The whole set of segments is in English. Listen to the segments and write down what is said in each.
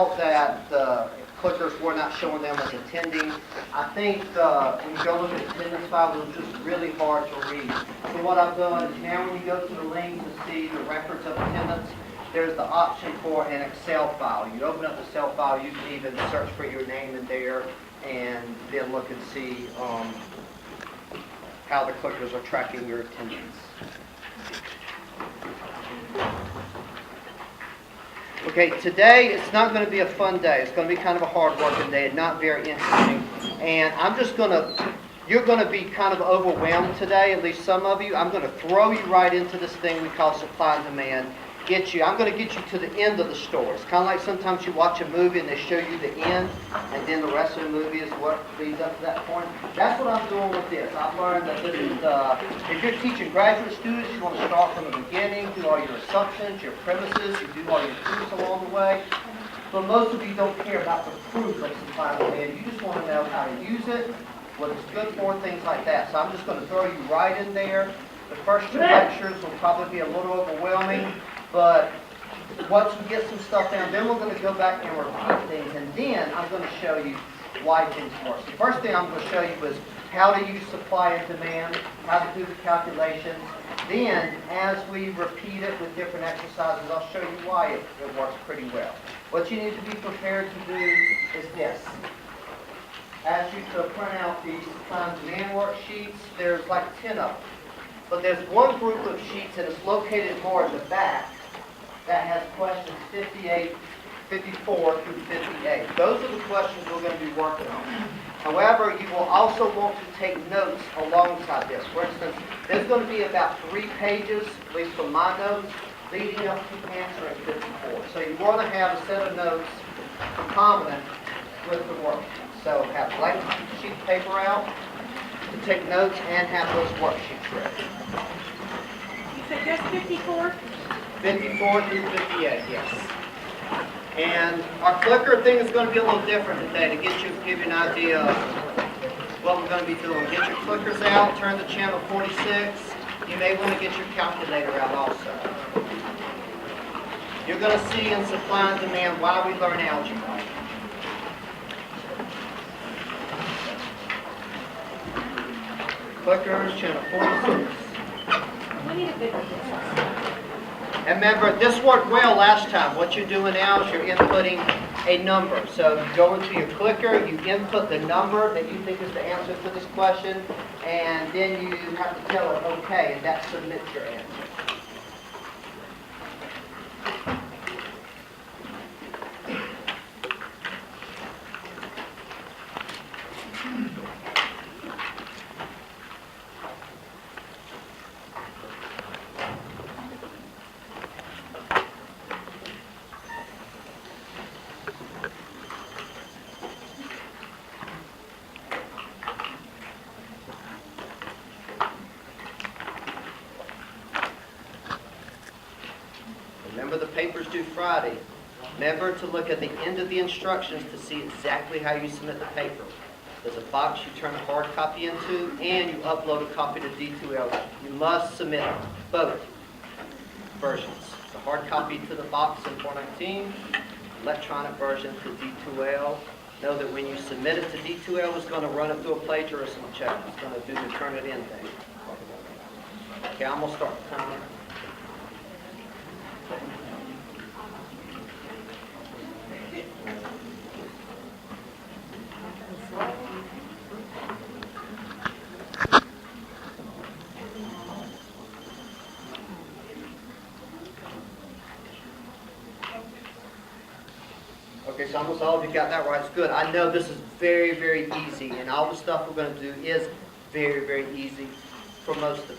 saw that clickers were not showing them as attending. I think when you go look at attendance files, it was just really hard to read. So what I've done is now when you go to the link to see the records of attendance, there's the option for an Excel file. You open up the Excel file, you can even search for your name in there and then look and see how the clickers are tracking your attendance. Okay, today it's not going to be a fun day. It's going to be kind of a hard working day and not very interesting. And you're going to be kind of overwhelmed today, at least some of you. I'm going to throw you right into this thing we call supply and demand. I'm going to get you to the end of the story. It's kind of like sometimes you watch a movie and they show you the end, and then the rest of the movie is what leads up to that point. That's what I'm doing with this. I've learned that this is, if you're teaching graduate students, you want to start from the beginning, do all your assumptions, your premises, you do all your proofs along the way. But most of you don't care about the proof of supply and demand. You just want to know how to use it, what it's good for, things like that. So I'm just going to throw you right in there. The first two lectures will probably be a little overwhelming. But once we get some stuff down, then we're going to go back and repeat things, and then I'm going to show you why things work. The first thing I'm going to show you is how to use supply and demand, how to do the calculations. Then, as we repeat it with different exercises, I'll show you why it works pretty well. What you need to be prepared to do is this. Ask you to print out these supply and demand worksheets. There's like 10 of them. But there's one group of sheets that is located more in the back that has questions 54 through 58. Those are the questions we're going to be working on. However, you will also want to take notes alongside this. For instance, there's going to be about 3 pages, at least from my notes, leading up to answering 54. So you want to have a set of notes concomitant with the worksheet. So have a blank sheet of paper out to take notes and have those worksheets ready. You said just 54? 54 through 58, yes. And our clicker thing is going to be a little different today to give you an idea of what we're going to be doing. Get your clickers out, turn to channel 46. You may want to get your calculator out also. You're going to see in supply and demand why we learn algebra. Clickers, channel 46. We need a bigger one. And remember, this worked well last time. What you're doing now is you're inputting a number. So you go into your clicker, you input the number that you think is the answer to this question, and then you have to tell it okay, and that submits your answer. Remember, the paper's due Friday. Remember to look at the end of the instructions to see exactly how you submit the paper. There's a box you turn a hard copy into, and you upload a copy to D2L. You must submit both versions. The hard copy to the box in 419, electronic version to D2L. Know that when you submit it to D2L, it's going to run it through a plagiarism check. It's going to do the turn it in thing. Okay, I'm going to start the timer. Okay, so almost all of you got that right. It's good. I know this is very, very easy, and all the stuff we're going to do is very, very easy for most of you.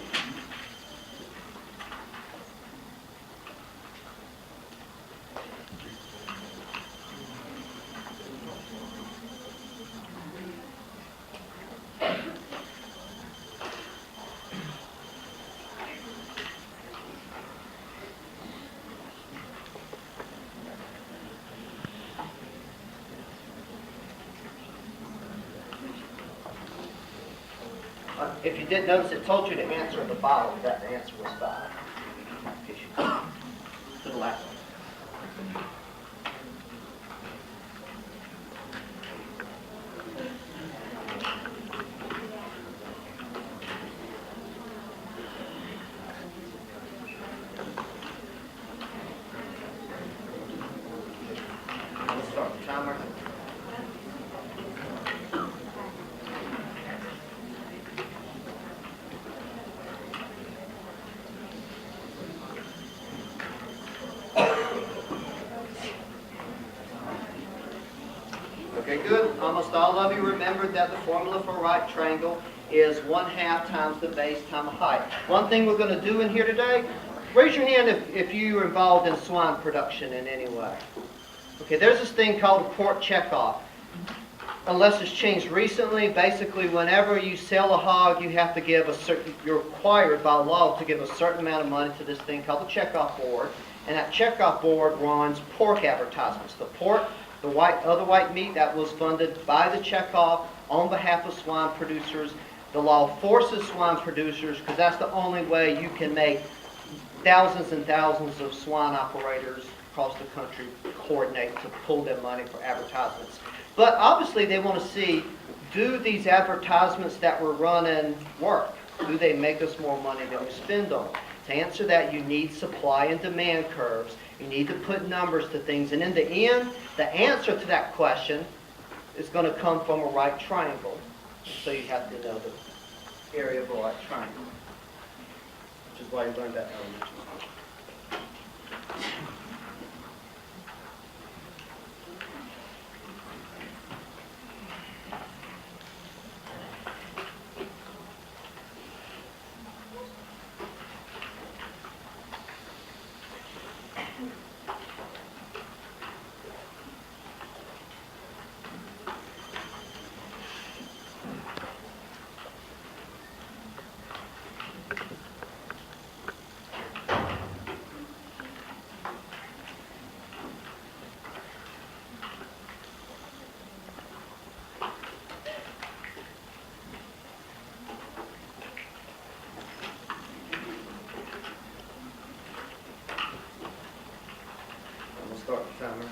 If you didn't notice, it told you to answer at the bottom that the answer was 5. To the last one. start the timer. Okay, good. Almost all of you remembered that the formula for a right triangle is 1/2 times the base times the height. One thing we're going to do in here today, raise your hand if you're involved in swine production in any way. Okay, there's this thing called a pork checkoff. Unless it's changed recently, basically whenever you sell a hog, you have to give a certain, you're required by law to give a certain amount of money to this thing called the checkoff board. And that checkoff board runs pork advertisements. The pork, the other white meat that was funded by the checkoff on behalf of swine producers. The law forces swine producers, because that's the only way you can make thousands and thousands of swine operators across the country coordinate to pull their money for advertisements. But obviously they want to see, do these advertisements that we're running work? Do they make us more money than we spend on them? To answer that, you need supply and demand curves. You need to put numbers to things. And in the end, the answer to that question is going to come from a right triangle. So you have to know the area of a right triangle, which is why you learned that in elementary school. Start the timer.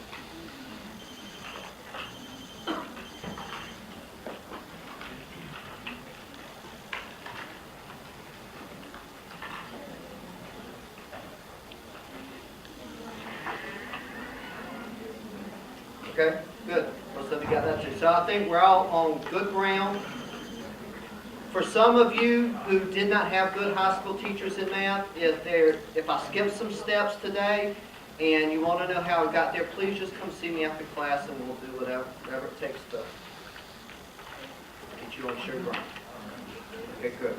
Okay, good. Most of you got that too. So I think we're all on good ground. For some of you who did not have good high school teachers in math, if I skip some steps today, and you want to know how I got there, please just come see me after class and we'll do whatever it takes to get you on sure ground. Okay, good.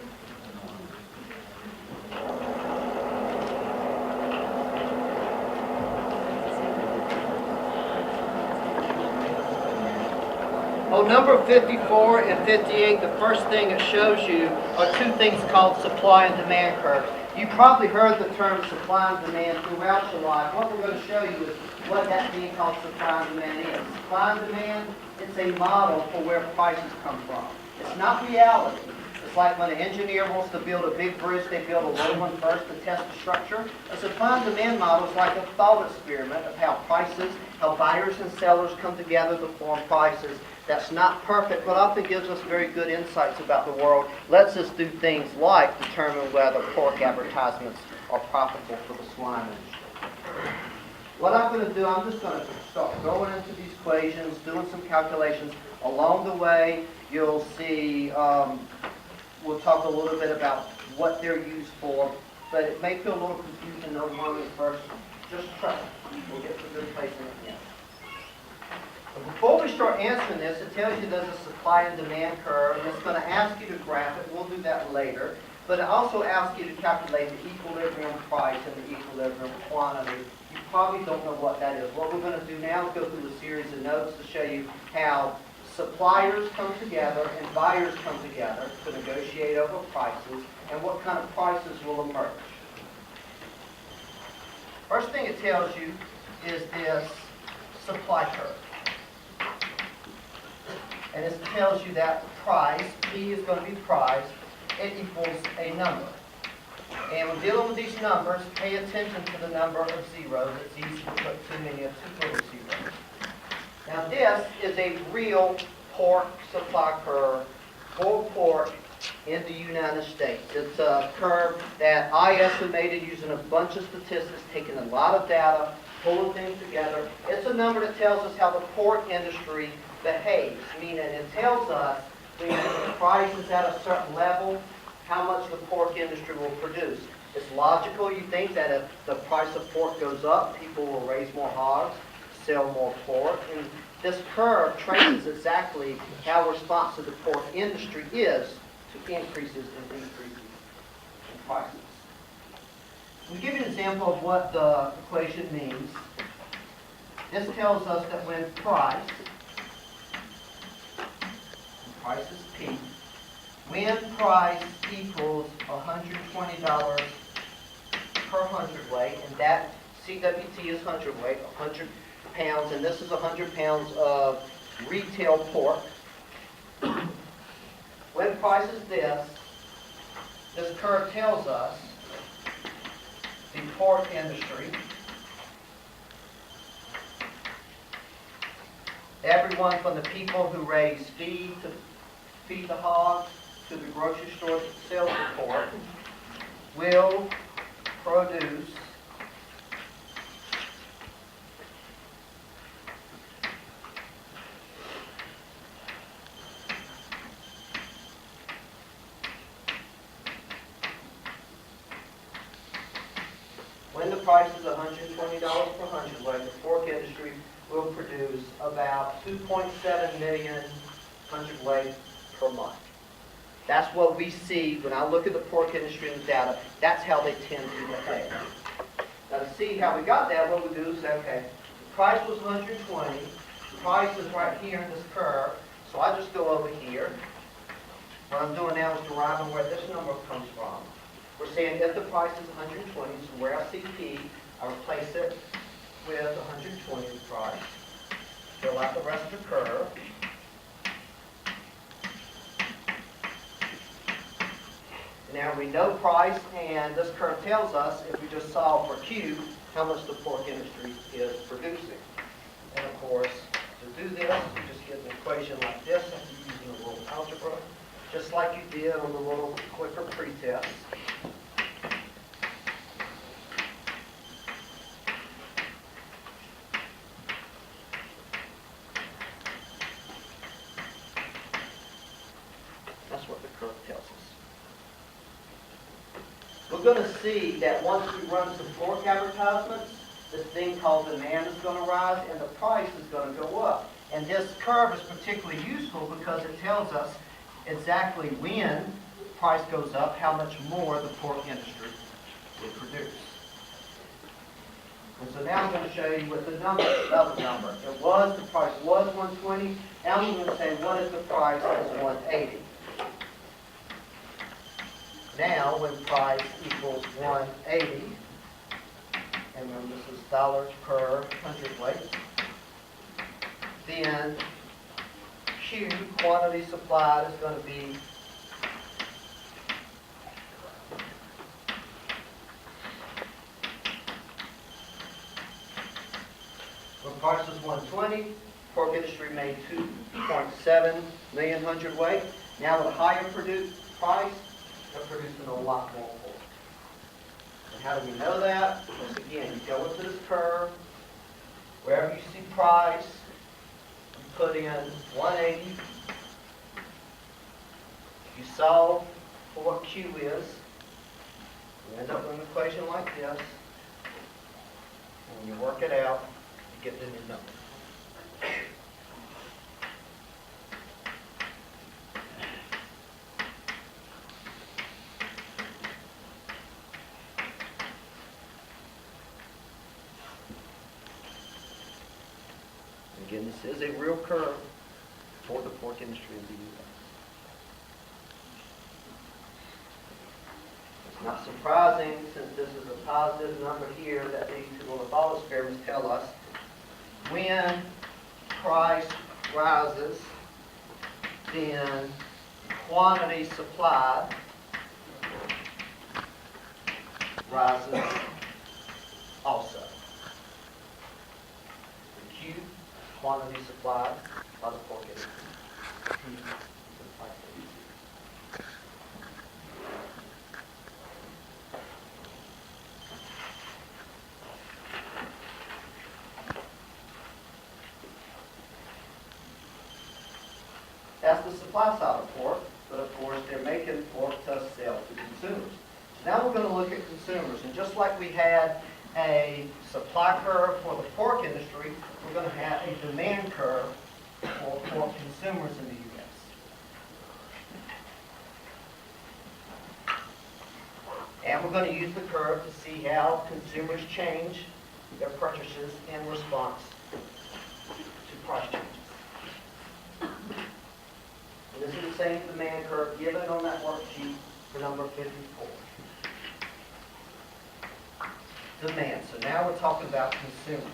On number 54 and 58, the first thing it shows you are two things called supply and demand curves. You probably heard the term supply and demand throughout your life. What we're going to show you is what that thing called supply and demand is. Supply and demand, it's a model for where prices come from. It's not reality. It's like when an engineer wants to build a big bridge, they build a low one first to test the structure. A supply and demand model is like a thought experiment of how prices, how buyers and sellers come together to form prices. That's not perfect, but often gives us very good insights about the world. Lets us do things like determine whether pork advertisements are profitable for the swine industry. What I'm going to do, I'm just going to start going into these equations, doing some calculations. Along the way, you'll see, we'll talk a little bit about what they're used for, but it may feel a little confusing over one at first. Just trust me. We'll get to a good place in the end. But before we start answering this, it tells you there's a supply and demand curve, and it's going to ask you to graph it. We'll do that later. But it also asks you to calculate the equilibrium price and the equilibrium quantity. You probably don't know what that is. What we're going to do now is go through a series of notes to show you how suppliers come together and buyers come together to negotiate over prices and what kind of prices will emerge. First thing it tells you is this supply curve. And it tells you that price, P is going to be price, it equals a number. And when dealing with these numbers, pay attention to the number of zeros. It's easy to put too many of two little zeros. Now this is a real pork supply curve for pork in the United States. It's a curve that I estimated using a bunch of statistics, taking a lot of data pulling things together. It's a number that tells us how the pork industry behaves, meaning it tells us when the price is at a certain level, how much the pork industry will produce. It's logical, you think, that if the price of pork goes up, people will raise more hogs, sell more pork. And this curve traces exactly how responsive the pork industry is to increases and decreases in prices. We give you an example of what the equation means. This tells us that when prices peak, when price equals $120 per hundredweight, and that CWT is hundredweight, 100 pounds, and this is 100 pounds of retail pork. When price is this curve tells us the pork industry, everyone from the people who raise feed to feed the hogs to the grocery store that sells the pork will produce when the price is $120 per hundredweight, the pork industry will produce about 2.7 million hundredweight per month. That's what we see when I look at the pork industry in the data. That's how they tend to behave. Now to see how we got that, what we do is say, okay, the price was 120. The price is right here in this curve. So I just go over here. What I'm doing now is deriving where this number comes from. We're saying if the price is 120, so where I see P, I replace it with 120 price. Fill out the rest of the curve. Now we know price, and this curve tells us, if we just solve for Q, how much the pork industry is producing. And of course, to do this, you just get an equation like this after using a little algebra, just like you did on the little quicker pretest. That's what the curve tells us. We're going to see that once we run some pork advertisements, this thing called demand is going to rise and the price is going to go up. And this curve is particularly useful because it tells us exactly when price goes up, how much more the pork industry will produce. And so now I'm going to show you what the number of the number. The price was 120. Now I'm going to say what if the price is 180. Now, when price equals 180, and remember this is dollars per hundredweight, then Q, quantity supplied, is going to be when price is 120, pork industry made 2.7 million hundredweight. Now with a higher price, they're producing a lot more pork. And how do we know that? Because again, you go into this curve, wherever you see price, you put in 180. You solve for what Q is, you end up with an equation like this. And when you work it out, you get the new number. Again, this is a real curve for the pork industry in the U.S. It's not surprising, since this is a positive number here, that these two little ball experiments tell us when price rises, then quantity supplied rises also. The Q, quantity supplied by the pork industry. That's the supply side of pork, but of course, they're making pork to sell to consumers. So now we're going to look at consumers, and just like we had a supply curve for the pork industry, we're going to have a demand curve for pork consumers in the U.S. And we're going to use the curve to see how consumers change their purchases in response to price changes. And this is the same demand curve given on that worksheet for number 54. Demand. So now we're talking about consumers.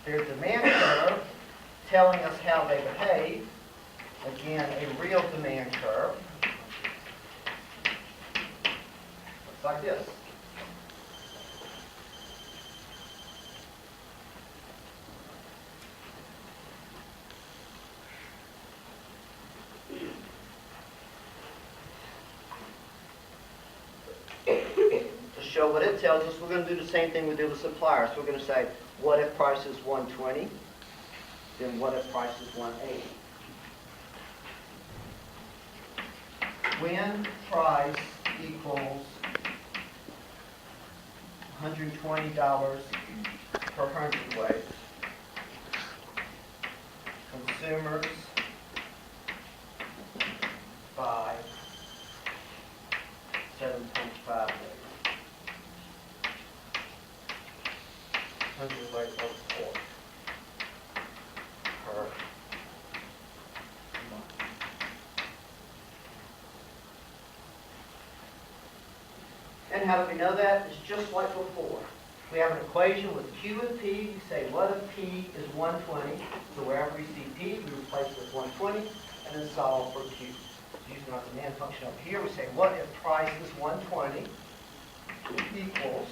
Their demand curve telling us how they behave. Again, a real demand curve. Looks like this. To show what it tells us, we're going to do the same thing we do with suppliers. We're going to say, what if price is 120? Then what if price is 180? When price equals $120 per hundredweight, consumers buy 7.5 million. Hundredweight of pork per month. And how do we know that? It's just like before. We have an equation with Q and P. We say, what if P is 120? So wherever we see P, we replace it with 120 and then solve for Q. Using our demand function up here, we say, what if price is 120 equals,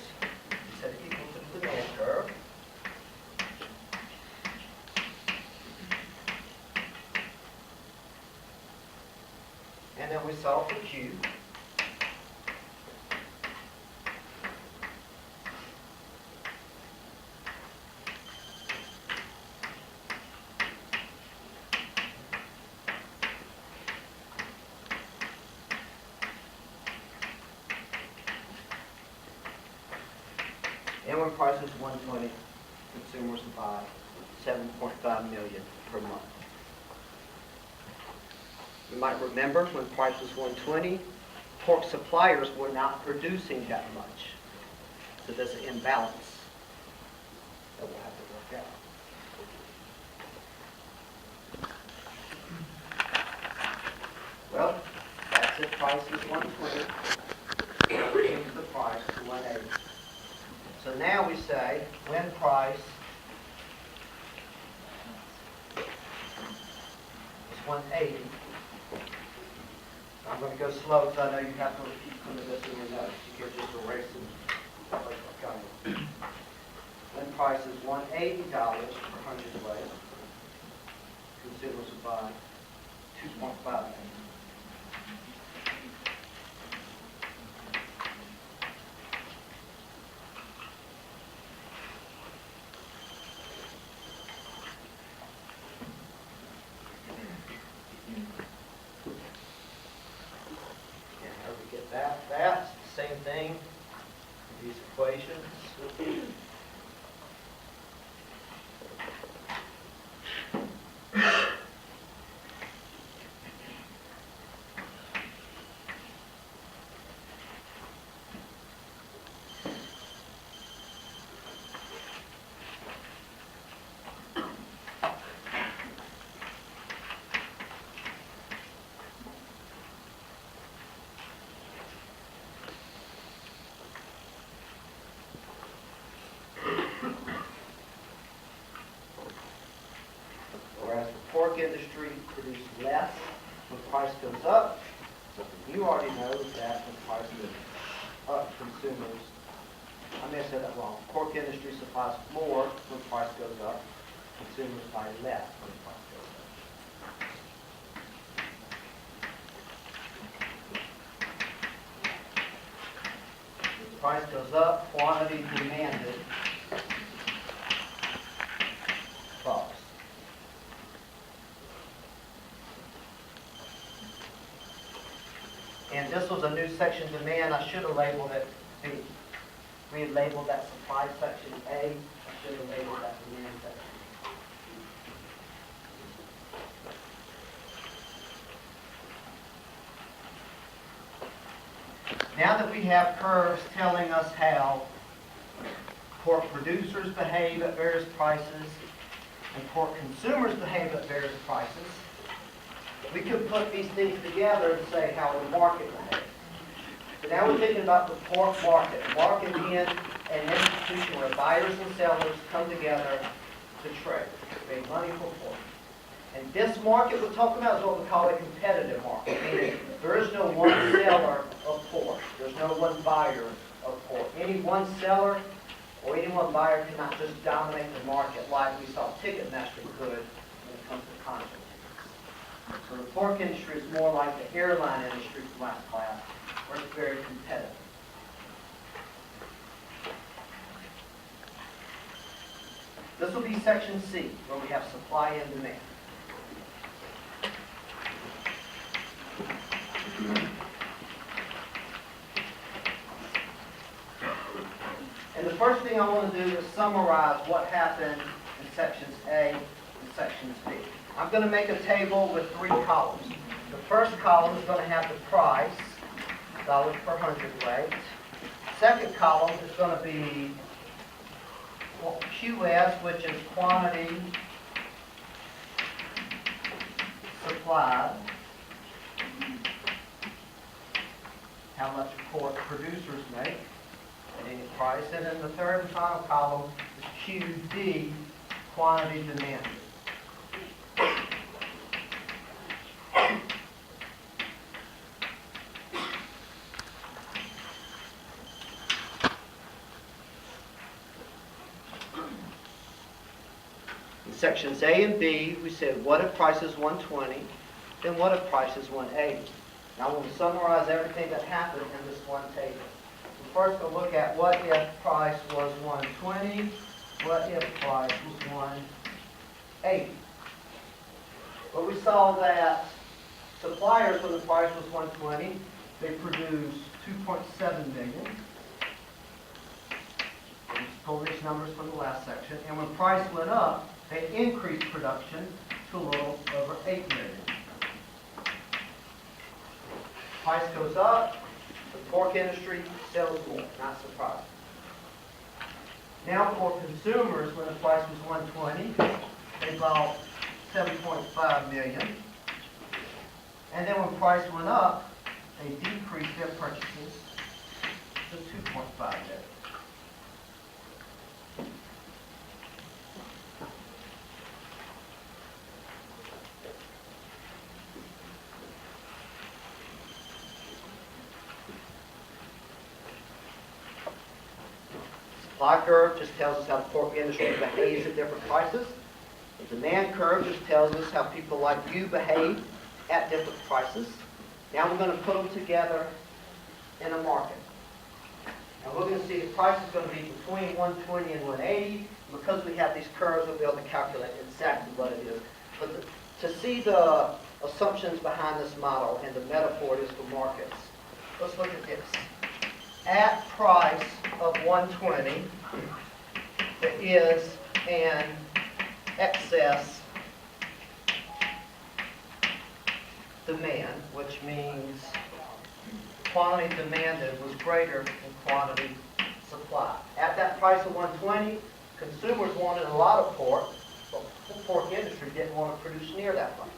we set it equal to the demand curve. And then we solve for Q. And when price is 120, consumers buy 7.5 million per month. You might remember when price was 120, pork suppliers were not producing that much. So there's an imbalance that we'll have to work out. Well, that's it. Price is 120. Change the price to 180. So now we say, when price is 180, I'm going to go slow because I know you have to repeat some of this in your notes. You can just erase them. When price is $180 per hundredweight, consumers will buy 2.5 million. That's the same thing, these equations. Whereas the pork industry produces less when price goes up, something you already know is that when price goes up, consumers, I may have said that wrong. Pork industry supplies more when price goes up, consumers buy less when price goes up. As the price goes up, quantity demanded falls. And this was a new section demand. I should have labeled it B. We had labeled that supply section A. I should have labeled that demand section. Now that we have curves telling us how pork producers behave at various prices and pork consumers behave at various prices, we can put these things together and say how the market behaves. So now we're thinking about the pork market. Market being an institution where buyers and sellers come together to trade, to make money for pork. And this market we're talking about is what we call a competitive market, meaning there is no one seller of pork. There's no one buyer of pork. Any one seller or any one buyer cannot just dominate the market like we saw Ticketmaster could when it comes to concert tickets. So the pork industry is more like the airline industry from last class, where it's very competitive. This will be section C, where we have supply and demand. And the first thing I want to do is summarize what happened in sections A and sections B. I'm going to make a table with 3 columns. The first column is going to have the price, dollars per hundredweight. Second column is going to be QS, which is quantity supplied, how much pork producers make at any price. And then the third and final column is QD, quantity demanded. In sections A and B, we said, what if price is 120? Then what if price is 180? Now, I want to summarize everything that happened in this one table. So first, we'll look at what if price was 120, what if price was 180. Well, we saw that suppliers, when the price was 120, they produced 2.7 million. We pulled these numbers from the last section. And when price went up, they increased production to a little over 8 million. Price goes up, the pork industry sells more, not surprising. Now for consumers, when the price was 120, they bought 7.5 million. And then when price went up, they decreased their purchases to 2.5 million. Supply curve just tells us how the pork industry behaves at different prices. The demand curve just tells us how people like you behave at different prices. Now we're going to put them together in a market. Now we're going to see the price is going to be between 120 and 180. Because we have these curves, we'll be able to calculate exactly what it is. But to see the assumptions behind this model and the metaphor it is for markets, let's look at this. At price of 120, there is an excess demand, which means quantity demanded was greater than quantity supplied. At that price of 120, consumers wanted a lot of pork, but the pork industry didn't want to produce near that much.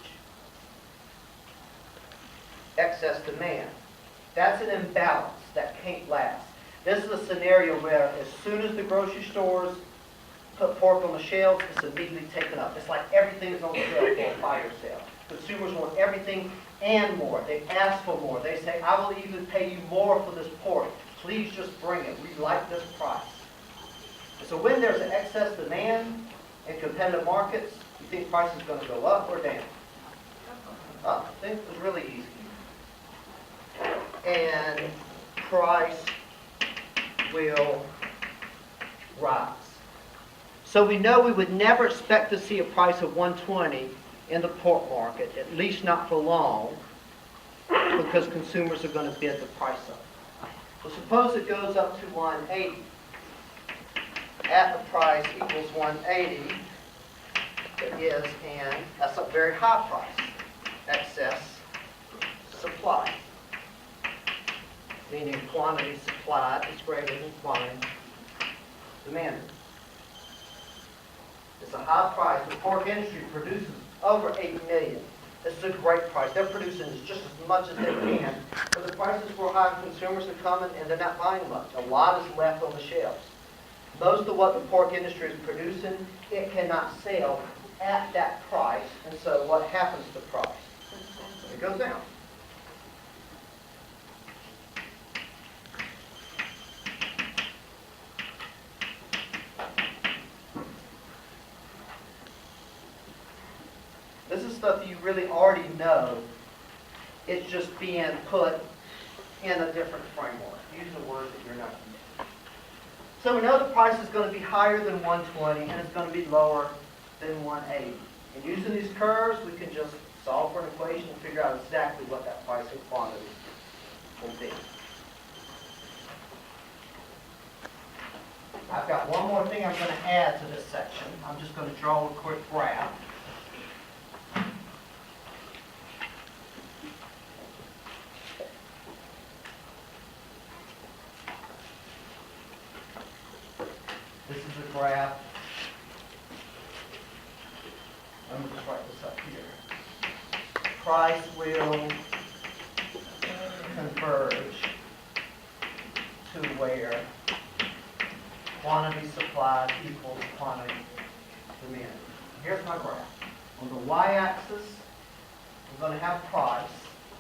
Excess demand. That's an imbalance that can't last. This is a scenario where as soon as the grocery stores put pork on the shelves, it's immediately taken up. It's like everything is on sale for a fire sale. Consumers want everything and more. They ask for more. They say, I will even pay you more for this pork. Please just bring it. We like this price. And so when there's an excess demand in competitive markets, you think price is going to go up or down? Up. I think it was really easy. And price will rise. So we know we would never expect to see a price of 120 in the pork market, at least not for long, because consumers are going to bid the price up. So suppose it goes up to 180. At the price equals 180, it is, and that's a very high price, excess supply. Meaning quantity supplied is greater than quantity demanded. It's a high price. The pork industry produces over 8 million. This is a great price. They're producing just as much as they can, but the prices were high. Consumers are coming and they're not buying much. A lot is left on the shelves. Most of what the pork industry is producing, it cannot sell at that price, and so what happens to the price? It goes down. This is stuff you really already know. It's just being put in a different framework. Use a word that you're not using. So we know the price is going to be higher than 120 and it's going to be lower than 180. And using these curves, we can just solve for an equation and figure out exactly what that price and quantity will be. I've got one more thing I'm going to add to this section. I'm just going to draw a quick graph. This is a graph. Let me just write this up here. Price will converge to where quantity supplied equals quantity demanded. Here's my graph. On the y-axis, I'm going to have price.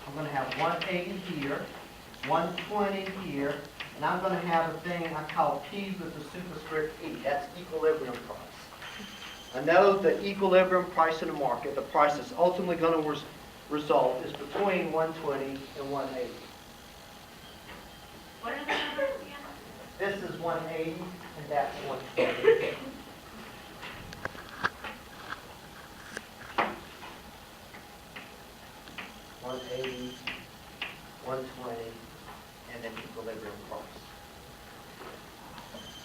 I'm going to have 180 here, 120 here, and I'm going to have a thing I call P with the superscript E. That's equilibrium price. I know the equilibrium price in the market, the price that's ultimately going to result is between 120 and 180. What are the numbers again? This is 180 and that's 120. $180, $120, and then equilibrium price.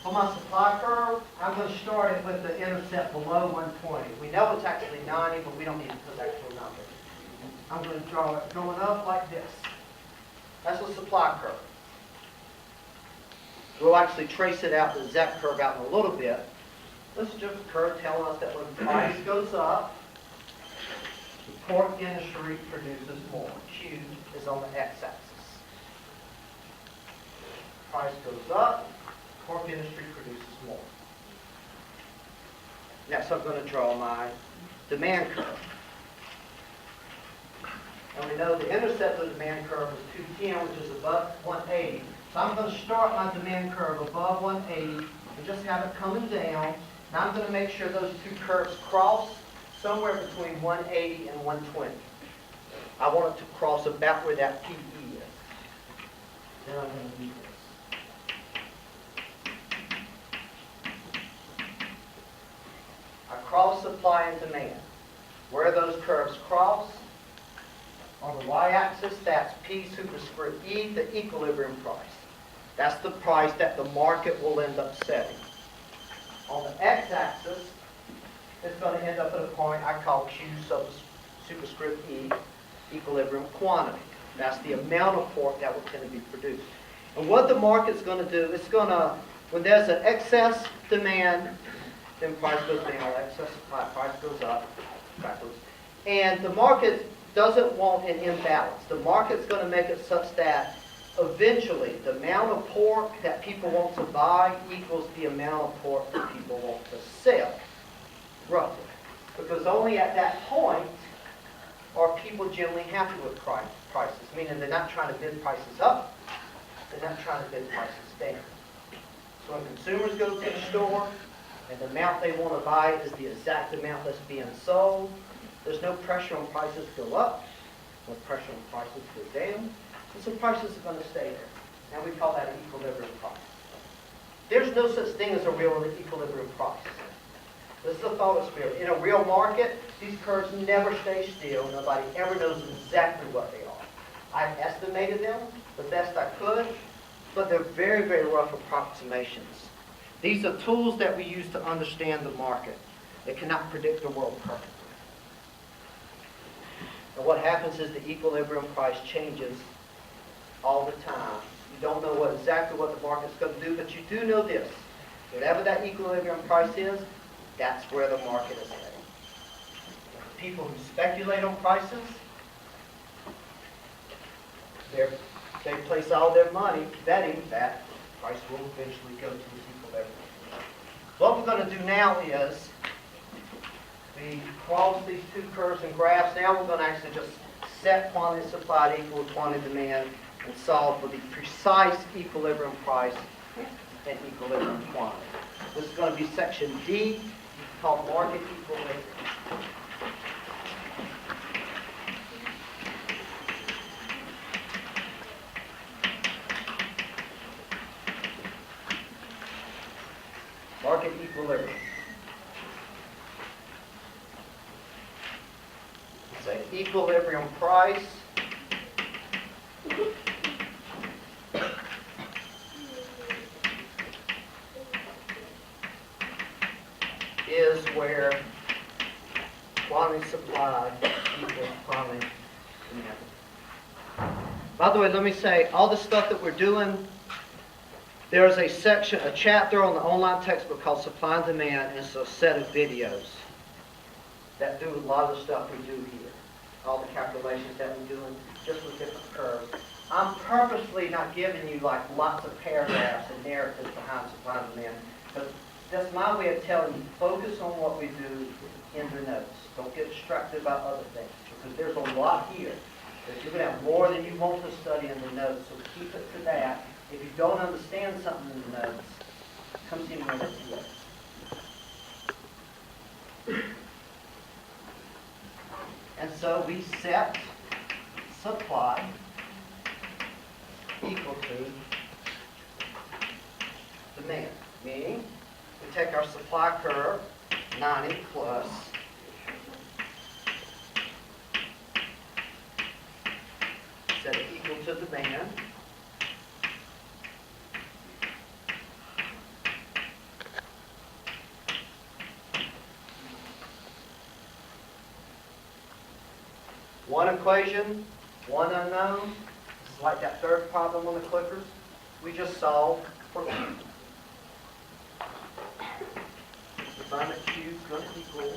For my supply curve, I'm going to start it with the intercept below 120. We know it's actually 90, but we don't need to put actual number. I'm going to draw it going up like this. That's the supply curve. We'll actually trace it out, the exact curve out in a little bit. This is just a curve telling us that when the price goes up, the pork industry produces more. Q is on the x-axis. Price goes up, pork industry produces more. Next, I'm going to draw my demand curve. And we know the intercept of the demand curve is 210, which is above 180. So I'm going to start my demand curve above 180 and just have it coming down. Now I'm going to make sure those two curves cross somewhere between 180 and 120. I want it to cross about where that PE is. Then I'm going to do this. I cross supply and demand. Where those curves cross, on the y-axis, that's P superscript E, the equilibrium price. That's the price that the market will end up setting. On the x-axis, it's going to end up at a point I call Q superscript E, equilibrium quantity. That's the amount of pork that will tend to be produced. And what the market's going to do, it's going to, when there's an excess demand, then price goes down, excess supply, price goes up, backwards. And the market doesn't want an imbalance. The market's going to make it such that eventually the amount of pork that people want to buy equals the amount of pork that people want to sell, roughly. Because only at that point are people generally happy with prices, meaning they're not trying to bid prices up, they're not trying to bid prices down. So when consumers go to the store and the amount they want to buy is the exact amount that's being sold, there's no pressure on prices to go up, no pressure on prices to go down, and so prices are going to stay there. And we call that an equilibrium price. There's no such thing as a real equilibrium price. This is a thought experiment. In a real market, these curves never stay still. Nobody ever knows exactly what they are. I estimated them the best I could, but they're very, very rough approximations. These are tools that we use to understand the market. They cannot predict the world perfectly. And what happens is the equilibrium price changes all the time. You don't know exactly what the market's going to do, but you do know this. Whatever that equilibrium price is, that's where the market is heading. People who speculate on prices, they place all their money betting that the price will eventually go to this equilibrium. What we're going to do now is we cross these two curves and graphs. Now we're going to actually just set quantity supplied equal to quantity demand and solve for the precise equilibrium price and equilibrium quantity. This is going to be section D, called market equilibrium. Market equilibrium. It's an equilibrium price is where quantity supplied equals quantity demand. By the way, let me say, all the stuff that we're doing, there's a section, a chapter on the online textbook called Supply and Demand, and it's a set of videos that do a lot of the stuff we do here. All the calculations that we're doing, just with different curves. I'm purposely not giving you like lots of paragraphs and narratives behind supply and demand, but that's my way of telling you, focus on what we do in the notes. Don't get distracted by other things, because there's a lot here. But you're going to have more than you want to study in the notes, so keep it to that. If you don't understand something in the notes, come see me later. And so we set supply equal to demand, meaning we take our supply curve, 90 plus set it equal to demand. One equation, one unknown. This is like that third problem on the clickers. We just solve for Q. We find that Q is going to equal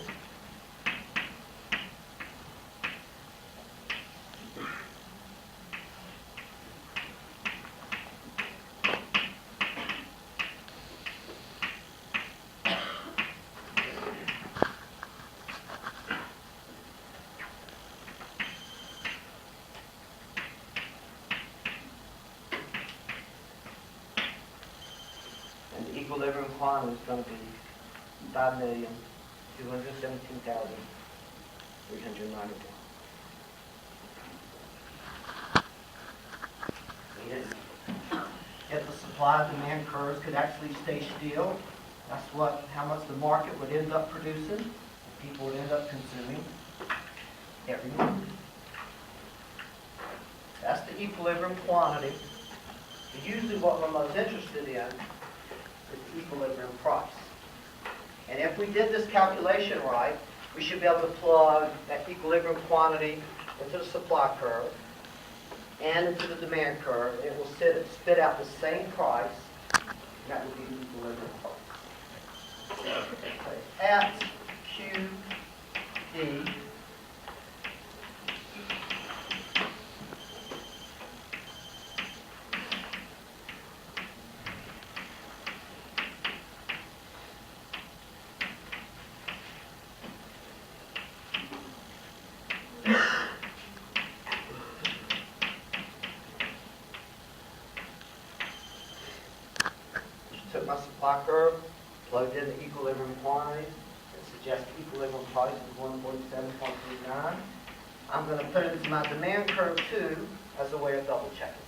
equilibrium quantity is going to be 5,217,391. If the supply and demand curves could actually stay still, that's how much the market would end up producing, people would end up consuming every month. That's the equilibrium quantity. But usually what we're most interested in is the equilibrium price. And if we did this calculation right, we should be able to plug that equilibrium quantity into the supply curve and into the demand curve. It will spit out the same price, and that would be the equilibrium price. At QD, took my supply curve, plugged in the equilibrium quantity, it suggests equilibrium price is 147.39. I'm going to put it into my demand curve too, as a way of double checking.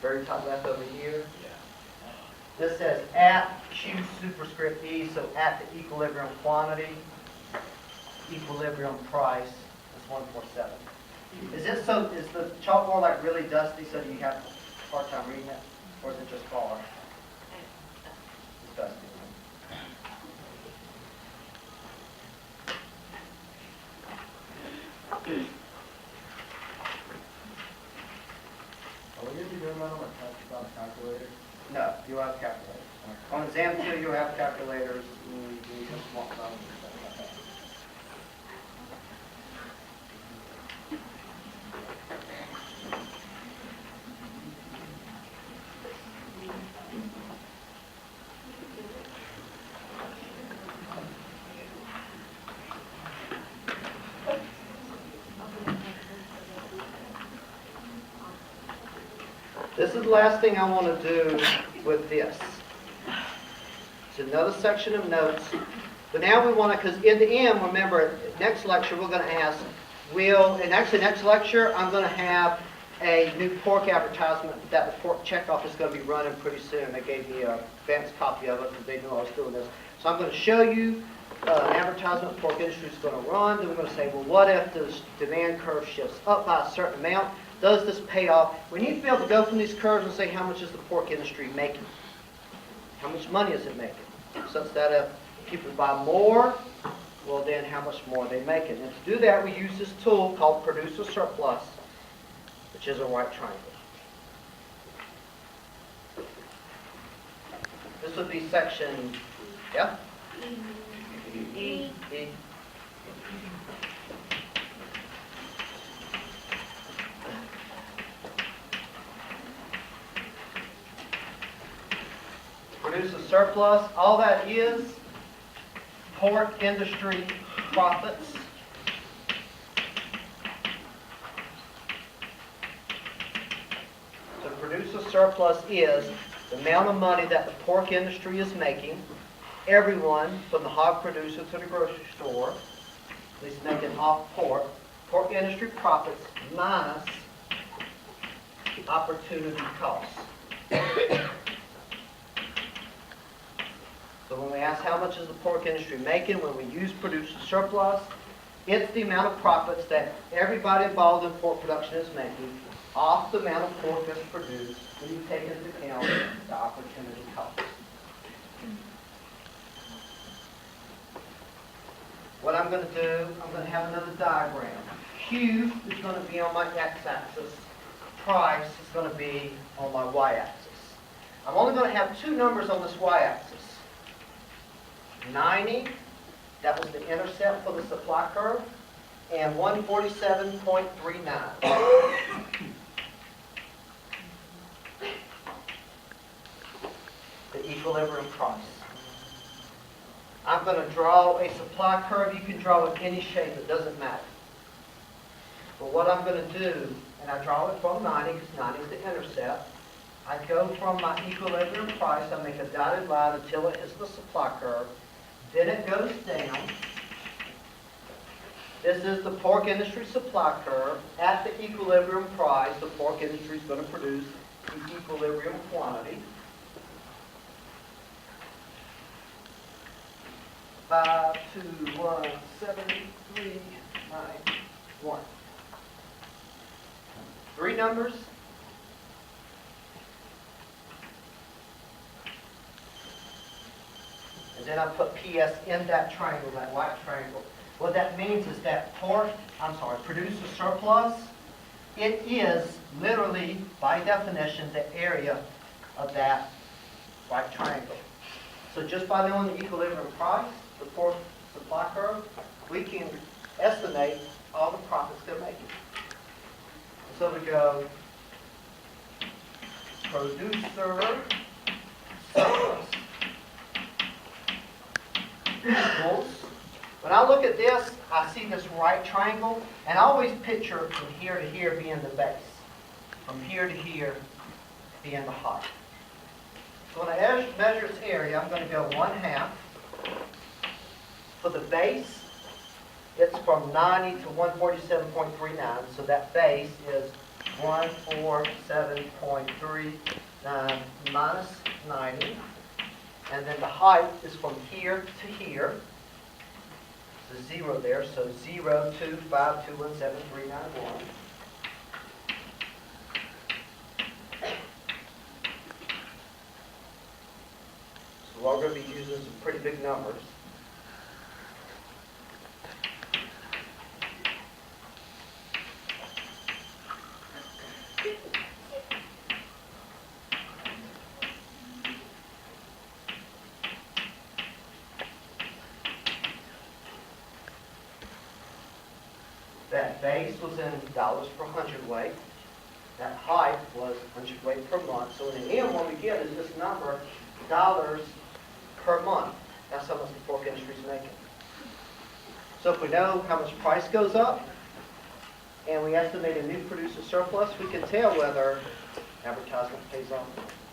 very top left over here. This says at Q superscript E, so at the equilibrium quantity, equilibrium price is 147. Is the chalkboard like really dusty so you have a hard time reading it? Or is it just far? It's dusty. Are we going to be doing that on a calculator? No, you have calculators. On exam 2, you have calculators. You just want them. This is the last thing I want to do with this. It's another section of notes. But now we want to, because in the end, remember, next lecture we're going to ask, and actually next lecture I'm going to have a new pork advertisement that the pork checkoff is going to be running pretty soon. They gave me an advanced copy of it because they knew I was doing this. So I'm going to show you an advertisement the pork industry is going to run. Then we're going to say, well, what if the demand curve shifts up by a certain amount? Does this pay off? We need to be able to go from these curves and say, how much is the pork industry making? How much money is it making? Such that if people buy more, well then how much more are they making? And to do that, we use this tool called producer surplus, which is a right triangle. This would be section, yeah? E. Produce a surplus. All that is pork industry profits. So produce a surplus is the amount of money that the pork industry is making. Everyone, from the hog producer to the grocery store, at least making off pork industry profits minus the opportunity costs. So when we ask how much is the pork industry making, when we use producer surplus, it's the amount of profits that everybody involved in pork production is making off the amount of pork that's produced when you take into account the opportunity cost. What I'm going to do, I'm going to have another diagram. Q is going to be on my x-axis. Price is going to be on my y-axis. I'm only going to have two numbers on this y-axis. 90, that was the intercept for the supply curve, and 147.39. The equilibrium price. I'm going to draw a supply curve. You can draw it any shape, it doesn't matter. But what I'm going to do, and I draw it from 90 because 90 is the intercept, I go from my equilibrium price, I make a dotted line until it hits the supply curve. Then it goes down. This is the pork industry supply curve. At the equilibrium price, the pork industry is going to produce the equilibrium quantity. 5, 2, 1, 7, 3, 9, 1. Three numbers. And then I put PS in that triangle, that white triangle. What that means is that producer surplus, it is literally, by definition, the area of that white triangle. So just by knowing the equilibrium price, the pork supply curve, we can estimate all the profits they're making. So we go producer surplus equals, when I look at this, I see this right triangle, and I always picture from here to here being the base. From here to here being the height. So when I measure its area, I'm going to go 1/2. For the base, it's from 90 to 147.39, so that base is 147.39 minus 90. And then the height is from here to here. There's a 0 there, so 0.25217.391. So we're going to be using some pretty big numbers. That base was in dollars per hundredweight. That height was hundredweight per month. So in the end, what we get is this number, dollars per month. That's how much the pork industry is making. So if we know how much price goes up, and we estimate a new producer surplus, we can tell whether advertisement pays off.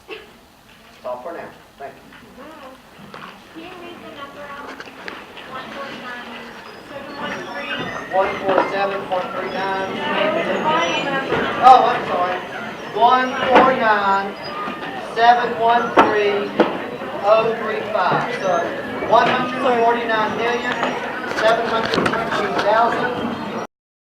That's all for now. Thank you. Can you read the number out? 149, 713. 147.39. Oh, Oh, I'm sorry. 149,713,035. So 149,713,035.